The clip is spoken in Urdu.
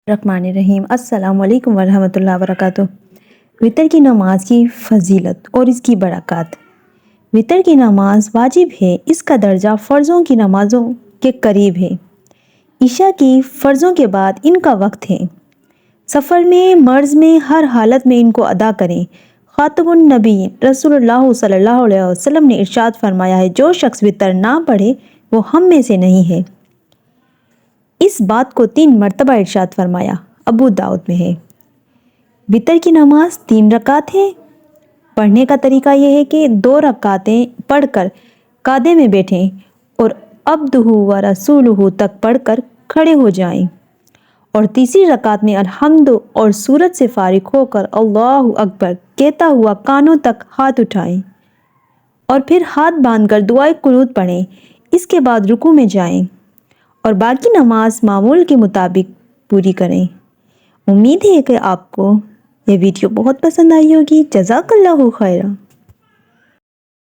الرحمن الرحیم۔ السلام علیکم ورحمۃ اللہ وبرکاتہ۔ وطر کی نماز کی فضیلت اور اس کی برکات۔ وطر کی نماز واجب ہے، اس کا درجہ فرضوں کی نمازوں کے قریب ہے۔ عشاء کی فرضوں کے بعد ان کا وقت ہے۔ سفر میں، مرض میں، ہر حالت میں ان کو ادا کریں۔ خاتم النبیین رسول اللہ صلی اللہ علیہ وسلم نے ارشاد فرمایا ہے، جو شخص وطر نہ پڑھے وہ ہم میں سے نہیں ہے۔ اس بات کو 3 مرتبہ ارشاد فرمایا، ابو داؤد میں ہے۔ وطر کی نماز 3 رکعت ہے۔ پڑھنے کا طریقہ یہ ہے کہ 2 رکعتیں پڑھ کر قعدے میں بیٹھیں اور عبدہ و رسولہ تک پڑھ کر کھڑے ہو جائیں، اور تیسری رکعت میں الحمد اور سورت سے فارغ ہو کر اللہ اکبر کہتا ہوا کانوں تک ہاتھ اٹھائیں، اور پھر ہاتھ باندھ کر دعائے قنوت پڑھیں۔ اس کے بعد رکوع میں جائیں اور باقی نماز معمول کے مطابق پوری کریں۔ امید ہے کہ آپ کو یہ ویڈیو بہت پسند آئی ہوگی۔ جزاک اللہ خیرہ۔